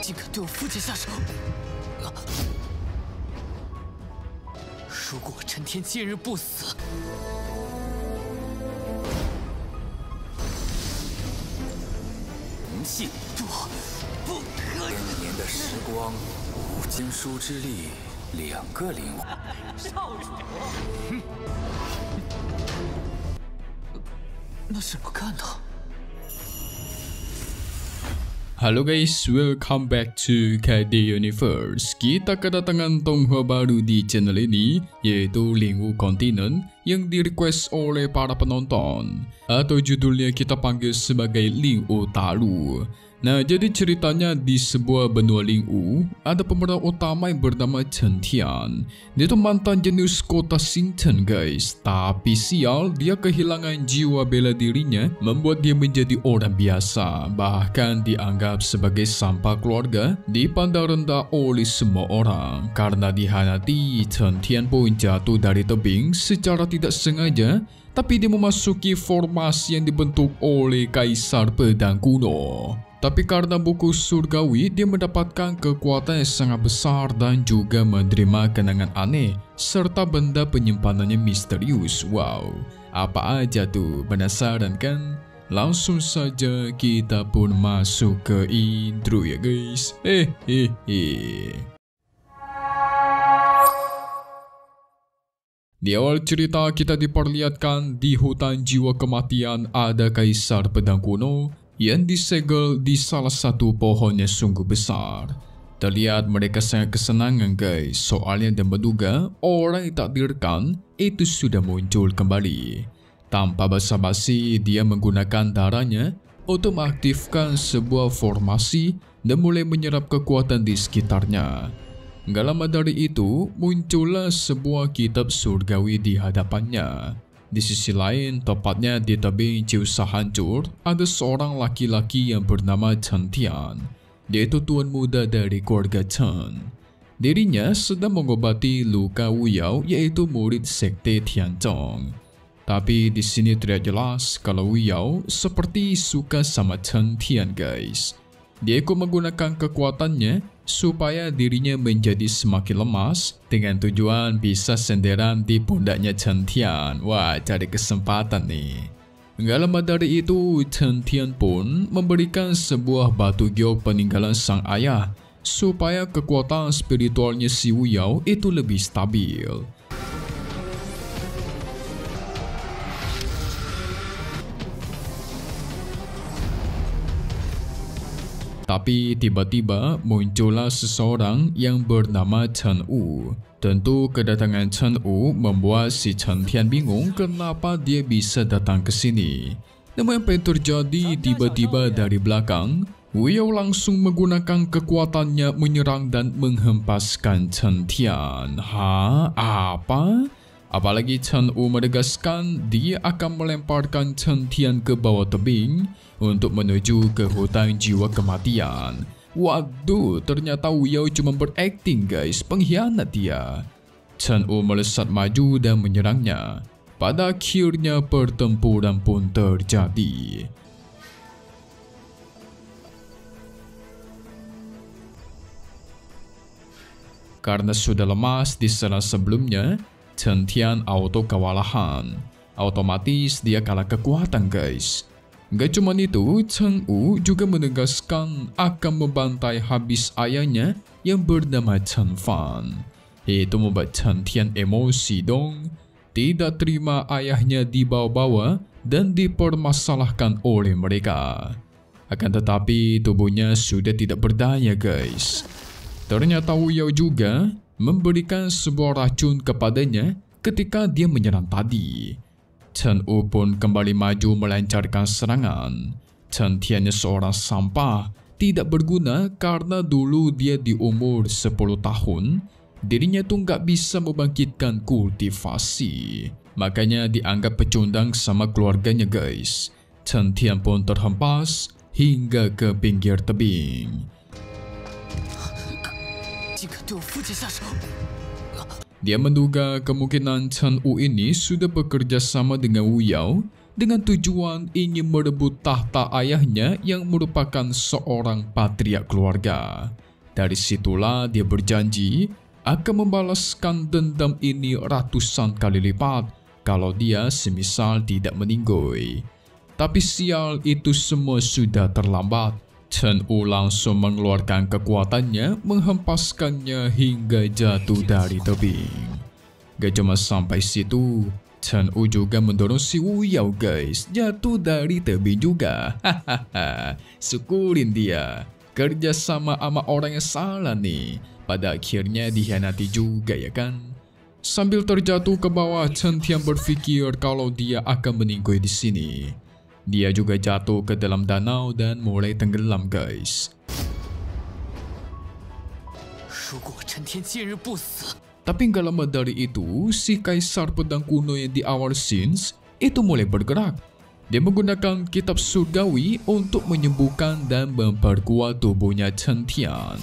竟敢对我父亲下手！如果我陈天今日不死，灵气，不可以！ 1000年的时光，5经书之力，2个灵物。少主，那是我干的。 Halo guys, welcome back to KD Universe. Kita kedatangan Tonghua baru di channel ini, yaitu Lingwu Kontinen yang di-request oleh para penonton. Atau judulnya kita panggil sebagai Lingwu Talu. Nah, jadi ceritanya di sebuah benua Lingwu, ada pemeran utama yang bernama Chen Tian. Dia itu mantan jenius kota Xingchen guys. Tapi sial, dia kehilangan jiwa bela dirinya, membuat dia menjadi orang biasa. Bahkan dianggap sebagai sampah keluarga, dipandang rendah oleh semua orang. Karena dihianati, Chen Tian pun jatuh dari tebing secara tidak sengaja. Tapi dia memasuki formasi yang dibentuk oleh Kaisar Pedang Kuno. Tapi karena buku surgawi, dia mendapatkan kekuatan yang sangat besar dan juga menerima kenangan aneh serta benda penyimpanannya misterius. Wow, apa aja tuh? Penasaran kan? Langsung saja kita pun masuk ke intro ya guys. Di awal cerita kita diperlihatkan di hutan jiwa kematian ada Kaisar Pedang Kuno yang disegel di salah satu pohon yang sungguh besar. Terlihat mereka sangat kesenangan guys, soalnya dan menduga orang yang takdirkan itu sudah muncul kembali. Tanpa basa-basi, dia menggunakan darahnya untuk mengaktifkan sebuah formasi dan mulai menyerap kekuatan di sekitarnya. Gak lama dari itu, muncullah sebuah kitab surgawi di hadapannya. Di sisi lain, tepatnya di tebing Ciusa hancur, ada seorang laki-laki yang bernama Chen Tian. Dia itu tuan muda dari keluarga Chen. Dirinya sedang mengobati luka Wu Yao, yaitu murid sekte Tianzong. Tapi di sini terlihat jelas kalau Wu Yao seperti suka sama Chen Tian guys. Dia ikut menggunakan kekuatannya supaya dirinya menjadi semakin lemas dengan tujuan bisa senderan di pundaknya Chen Tian. Wah, cari kesempatan nih. Gak lama dari itu, Chen Tian pun memberikan sebuah batu giok peninggalan sang ayah supaya kekuatan spiritualnya si Wu Yao itu lebih stabil. Tapi tiba-tiba muncullah seseorang yang bernama Chen Wu. Tentu kedatangan Chen Wu membuat si Chen Tian bingung kenapa dia bisa datang ke sini. Namun apa yang terjadi, tiba-tiba dari belakang, Wu Yao langsung menggunakan kekuatannya menyerang dan menghempaskan Chen Tian. Hah? Apa? Apalagi Chen Wu menegaskan dia akan melemparkan Chen Tian ke bawah tebing untuk menuju ke hutan jiwa kematian. Waduh, ternyata Wu Yao cuma berakting guys, pengkhianat dia. Chen Wu melesat maju dan menyerangnya. Pada akhirnya pertempuran pun terjadi. Karena sudah lemas di serang sebelumnya, Chen Tian auto kewalahan. Otomatis dia kalah kekuatan guys. Gak cuma itu, Chen Wu juga menegaskan akan membantai habis ayahnya yang bernama Chen Fan. Itu membuat Chen Tian emosi dong. Tidak terima ayahnya dibawa-bawa dan dipermasalahkan oleh mereka. Akan tetapi tubuhnya sudah tidak berdaya guys. Ternyata Wu Yao juga memberikan sebuah racun kepadanya ketika dia menyerang tadi. Chen Wu pun kembali maju melancarkan serangan. Chen Tian seorang sampah, tidak berguna karena dulu dia di umur 10 tahun, dirinya tuh nggak bisa membangkitkan kultivasi. Makanya dianggap pecundang sama keluarganya guys. Chen Tian pun terhempas hingga ke pinggir tebing. Dia menduga kemungkinan Chen Wu ini sudah bekerja sama dengan Wu Yao dengan tujuan ingin merebut tahta ayahnya yang merupakan seorang patriark keluarga. Dari situlah dia berjanji akan membalaskan dendam ini ratusan kali lipat kalau dia semisal tidak meninggoy. Tapi sial, itu semua sudah terlambat. Chen Wu langsung mengeluarkan kekuatannya, menghempaskannya hingga jatuh dari tebing. Gak cuma sampai situ, Chen Wu juga mendorong si Wu Yao guys jatuh dari tebing juga. Hahaha, syukurin dia. Kerja sama orang yang salah nih. Pada akhirnya dikhianati juga ya kan. Sambil terjatuh ke bawah, Chen Tian berpikir kalau dia akan meninggoy di sini. Dia juga jatuh ke dalam danau dan mulai tenggelam guys. Tapi gak lama dari itu, si kaisar pedang kuno yang di awal scenes itu mulai bergerak. Dia menggunakan kitab surgawi untuk menyembuhkan dan memperkuat tubuhnya Chen Tian.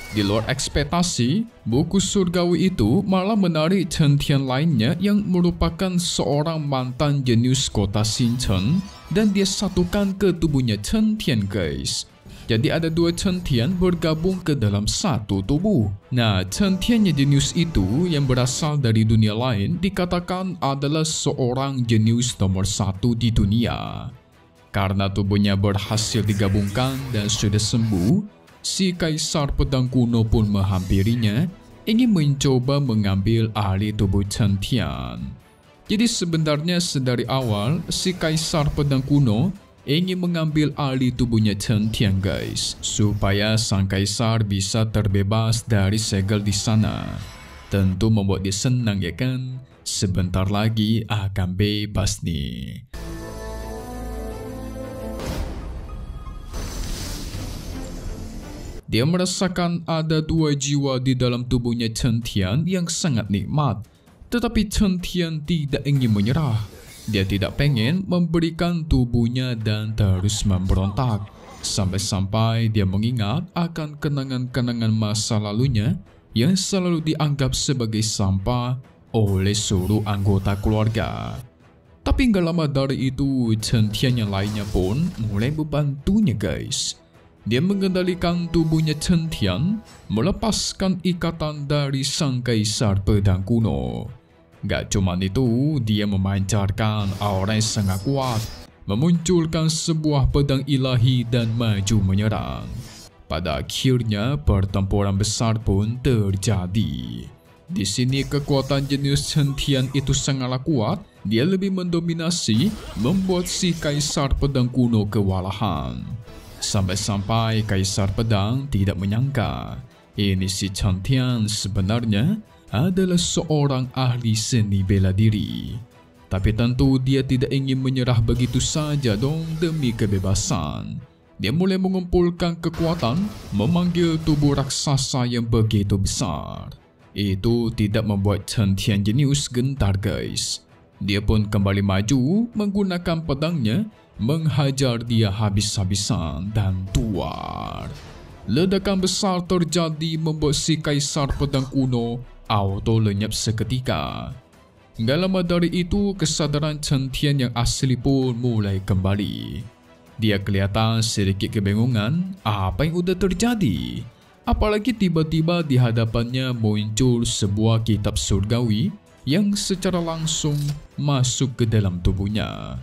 Di luar ekspektasi, buku surgawi itu malah menarik Chen Tian lainnya yang merupakan seorang mantan jenius kota Xinchen dan dia satukan ke tubuhnya Chen Tian guys. Jadi ada dua Chen Tian bergabung ke dalam satu tubuh. Nah, Chen Tian yang jenius itu yang berasal dari dunia lain dikatakan adalah seorang jenius nomor 1 di dunia. Karena tubuhnya berhasil digabungkan dan sudah sembuh, si kaisar pedang kuno pun menghampirinya, ingin mencoba mengambil alih tubuh Chen Tian. Jadi sebenarnya sedari awal, si kaisar pedang kuno ingin mengambil alih tubuhnya Chen Tian guys, supaya sang kaisar bisa terbebas dari segel di sana. Tentu membuat dia senang ya kan, sebentar lagi akan bebas nih. Dia merasakan ada dua jiwa di dalam tubuhnya Chen Tian yang sangat nikmat. Tetapi Chen Tian tidak ingin menyerah. Dia tidak pengen memberikan tubuhnya dan terus memberontak. Sampai-sampai dia mengingat akan kenangan-kenangan masa lalunya yang selalu dianggap sebagai sampah oleh seluruh anggota keluarga. Tapi gak lama dari itu, Chen Tian yang lainnya pun mulai membantunya guys. Dia mengendalikan tubuhnya Chen Tian, melepaskan ikatan dari sang kaisar pedang kuno. Gak cuma itu, dia memancarkan aura yang sangat kuat, memunculkan sebuah pedang ilahi dan maju menyerang. Pada akhirnya, pertempuran besar pun terjadi. Di sini kekuatan jenius Chen Tian itu sangatlah kuat. Dia lebih mendominasi, membuat si kaisar pedang kuno kewalahan. Sampai-sampai kaisar pedang tidak menyangka ini si Chen Tian sebenarnya adalah seorang ahli seni bela diri. Tapi tentu dia tidak ingin menyerah begitu saja dong demi kebebasan. Dia mulai mengumpulkan kekuatan, memanggil tubuh raksasa yang begitu besar. Itu tidak membuat Chen Tian jenius gentar guys. Dia pun kembali maju menggunakan pedangnya, menghajar dia habis-habisan dan tuar. Ledakan besar terjadi membuat si kaisar pedang kuno auto lenyap seketika. Gak lama dari itu, kesadaran Chen Tian yang asli pun mulai kembali. Dia kelihatan sedikit kebingungan apa yang udah terjadi. Apalagi tiba-tiba di hadapannya muncul sebuah kitab surgawi yang secara langsung masuk ke dalam tubuhnya.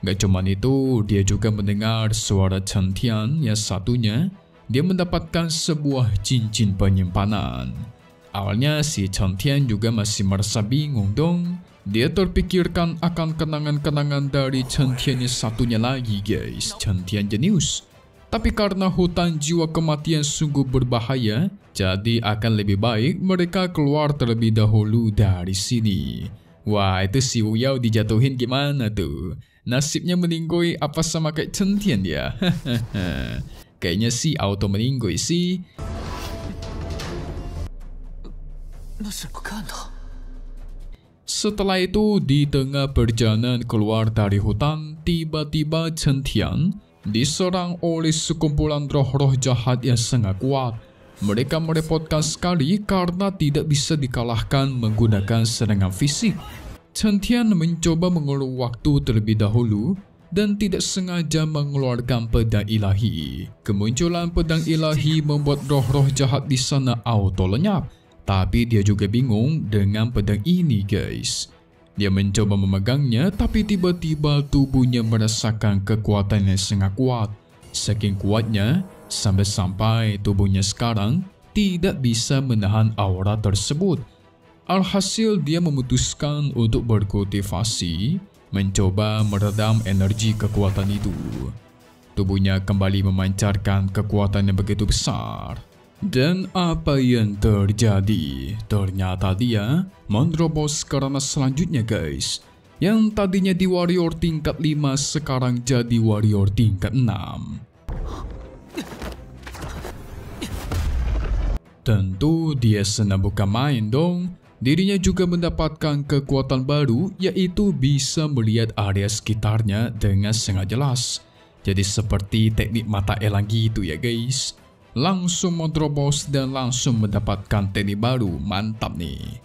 Gak cuma itu, dia juga mendengar suara Chen Tian yang satunya. Dia mendapatkan sebuah cincin penyimpanan. Awalnya si Chen Tian juga masih merasa bingung dong. Dia terpikirkan akan kenangan-kenangan dari Chen Tian yang satunya lagi guys, Chen Tian jenius. Tapi karena hutan jiwa kematian sungguh berbahaya, jadi akan lebih baik mereka keluar terlebih dahulu dari sini. Wah, itu si Wu Yao dijatuhin gimana tuh? Nasibnya meninggoy apa sama kayak Chen Tian dia? Kayaknya sih auto meninggoy sih. Setelah itu, di tengah perjalanan keluar dari hutan, tiba-tiba Chen Tian diserang oleh sekumpulan roh-roh jahat yang sangat kuat. Mereka merepotkan sekali karena tidak bisa dikalahkan menggunakan serangan fisik. Chen Tian mencoba mengulur waktu terlebih dahulu dan tidak sengaja mengeluarkan pedang ilahi. Kemunculan pedang ilahi membuat roh-roh jahat di sana auto lenyap. Tapi dia juga bingung dengan pedang ini, guys. Dia mencoba memegangnya, tapi tiba-tiba tubuhnya merasakan kekuatan yang sangat kuat. Saking kuatnya, sampai-sampai tubuhnya sekarang tidak bisa menahan aura tersebut. Alhasil dia memutuskan untuk berkultivasi, mencoba meredam energi kekuatan itu. Tubuhnya kembali memancarkan kekuatan yang begitu besar. Dan apa yang terjadi? Ternyata dia menerobos ke ranah selanjutnya, guys. Yang tadinya di warrior tingkat 5 sekarang jadi warrior tingkat 6. Tentu dia senang bukan main dong. Dirinya juga mendapatkan kekuatan baru, yaitu bisa melihat area sekitarnya dengan sangat jelas. Jadi seperti teknik mata elang gitu ya, guys. Langsung menerobos dan langsung mendapatkan teknik baru. Mantap nih.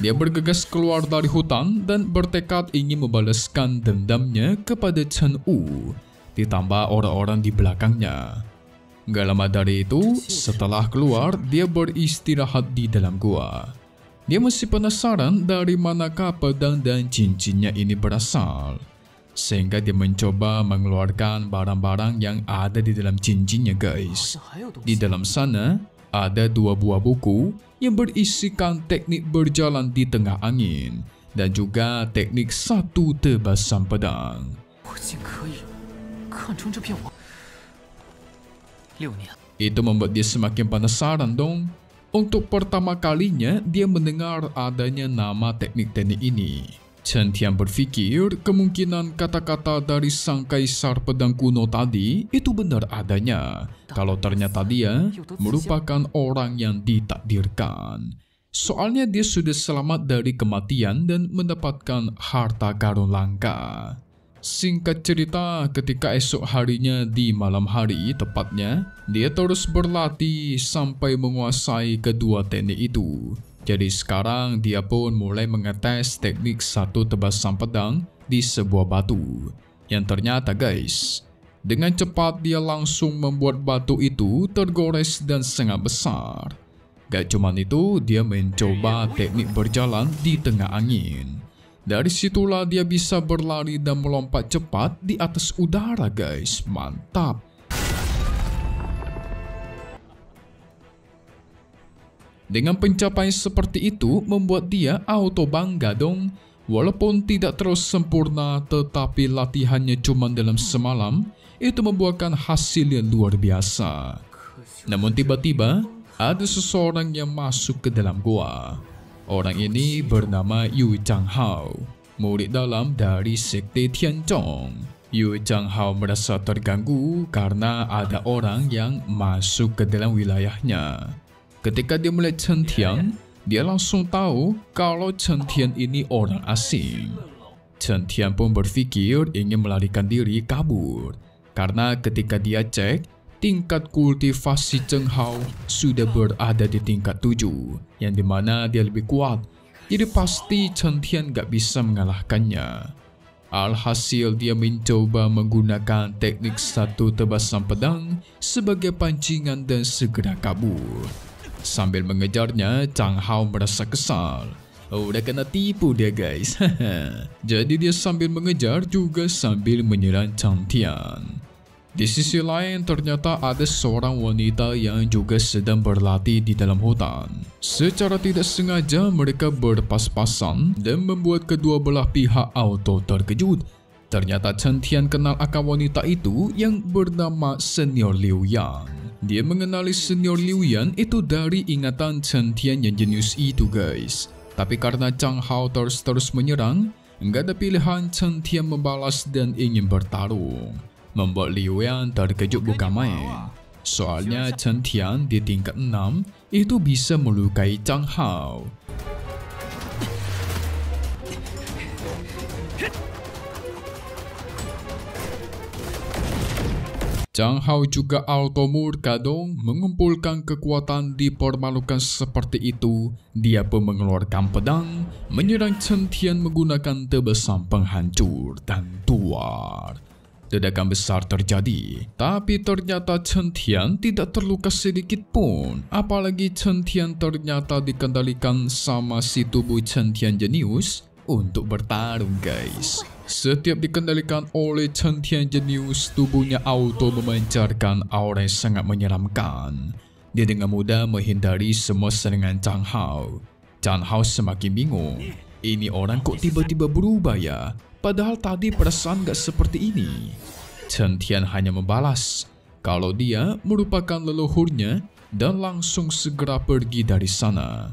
Dia bergegas keluar dari hutan dan bertekad ingin membalaskan dendamnya kepada Chen Wu, ditambah orang-orang di belakangnya. Gak lama dari itu, setelah keluar, dia beristirahat di dalam gua. Dia masih penasaran dari manakah pedang dan cincinnya ini berasal. Sehingga dia mencoba mengeluarkan barang-barang yang ada di dalam cincinnya, guys. Di dalam sana, ada 2 buah buku yang berisikan teknik berjalan di tengah angin dan juga teknik 1 tebasan pedang. Itu membuat dia semakin penasaran dong. Untuk pertama kalinya, dia mendengar adanya nama teknik-teknik ini. Chen Tian berpikir kemungkinan kata-kata dari sang kaisar pedang kuno tadi itu benar adanya. Kalau ternyata dia merupakan orang yang ditakdirkan. Soalnya dia sudah selamat dari kematian dan mendapatkan harta karun langka. Singkat cerita, ketika esok harinya di malam hari tepatnya, dia terus berlatih sampai menguasai kedua teknik itu. Jadi sekarang dia pun mulai mengetes teknik 1 tebasan pedang di sebuah batu. Yang ternyata, guys, dengan cepat dia langsung membuat batu itu tergores dan sangat besar. Gak cuman itu, dia mencoba teknik berjalan di tengah angin. Dari situlah dia bisa berlari dan melompat cepat di atas udara, guys. Mantap. Dengan pencapaian seperti itu membuat dia auto bangga dong. Walaupun tidak terus sempurna, tetapi latihannya cuma dalam semalam, itu membuahkan hasil yang luar biasa. Namun tiba-tiba ada seseorang yang masuk ke dalam gua. Orang ini bernama Yu Changhao, murid dalam dari sekte Tianzhong. Yu Changhao merasa terganggu karena ada orang yang masuk ke dalam wilayahnya. Ketika dia melihat Chen Tian, dia langsung tahu kalau Chen Tian ini orang asing. Chen Tian pun berpikir ingin melarikan diri kabur. Karena ketika dia cek, tingkat kultivasi Chen Hao sudah berada di tingkat 7, yang dimana dia lebih kuat. Jadi pasti Chen Tian gak bisa mengalahkannya. Alhasil dia mencoba menggunakan teknik 1 tebasan pedang sebagai pancingan dan segera kabur. Sambil mengejarnya, Chang Hao merasa kesal. Udah kena tipu dia, guys. Jadi dia sambil mengejar juga sambil menyerang Chen Tian. Di sisi lain, ternyata ada seorang wanita yang juga sedang berlatih di dalam hutan. Secara tidak sengaja mereka berpas-pasan dan membuat kedua belah pihak auto terkejut. Ternyata Chen Tian kenal akan wanita itu yang bernama Senior Liu Yang. Dia mengenali Senior Liu Yan itu dari ingatan Chen Tian yang jenius itu, guys. Tapi karena Chang Hao terus menyerang, nggak ada pilihan Chen Tian membalas dan ingin bertarung. Membuat Liu Yan terkejut bukan main. Soalnya Chen Tian di tingkat 6 itu bisa melukai Chang Hao. Chang Hao juga auto murka dong, mengumpulkan kekuatan dipermalukan seperti itu. Dia pun mengeluarkan pedang, menyerang Chen Tian menggunakan tebasan penghancur dan tuar. Ledakan besar terjadi, tapi ternyata Chen Tian tidak terluka sedikit pun. Apalagi Chen Tian ternyata dikendalikan sama si tubuh Chen Tian jenius untuk bertarung, guys. Setiap dikendalikan oleh Chen Tian jenius, tubuhnya auto memancarkan aura yang sangat menyeramkan. Dia dengan mudah menghindari semua serangan Chang Hao. Chang Hao semakin bingung. Ini orang kok tiba-tiba berubah ya? Padahal tadi perasaan gak seperti ini. Chen Tian hanya membalas kalau dia merupakan leluhurnya dan langsung segera pergi dari sana.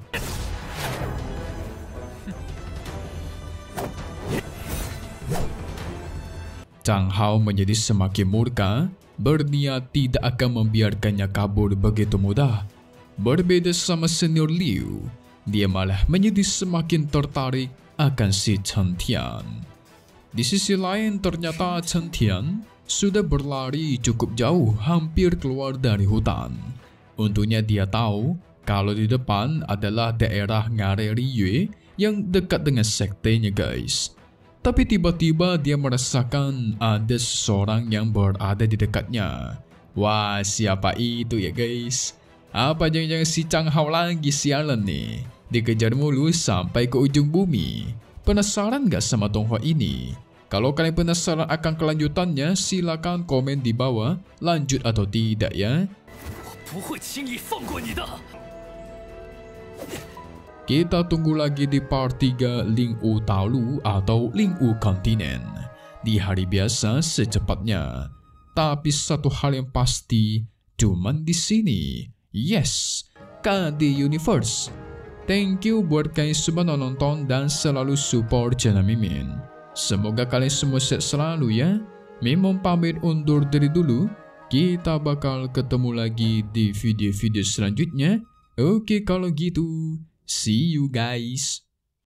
Chang Hao menjadi semakin murka, berniat tidak akan membiarkannya kabur begitu mudah. Berbeda sama senior Liu, dia malah menjadi semakin tertarik akan si Chen Tian. Di sisi lain ternyata Chen Tian sudah berlari cukup jauh, hampir keluar dari hutan. Untungnya dia tahu kalau di depan adalah daerah Ngare Riyue yang dekat dengan sektenya, guys. Tapi tiba-tiba dia merasakan ada seseorang yang berada di dekatnya. Wah, siapa itu ya, guys? Apa jangan-jangan si Chang Hao lagi, sialan nih? Dikejar mulu sampai ke ujung bumi. Penasaran gak sama Donghua ini? Kalau kalian penasaran akan kelanjutannya, silakan komen di bawah, lanjut atau tidak ya. Kita tunggu lagi di part 3 Ling Wu Taolu atau Ling Wu Kontinen. Di hari biasa secepatnya. Tapi satu hal yang pasti, cuman di sini. Yes, KD Universe. Thank you buat kalian semua nonton dan selalu support channel Mimin. Semoga kalian semua sehat selalu ya. Mimin pamit undur diri dulu. Kita bakal ketemu lagi di video-video selanjutnya. Oke kalau gitu. See you guys.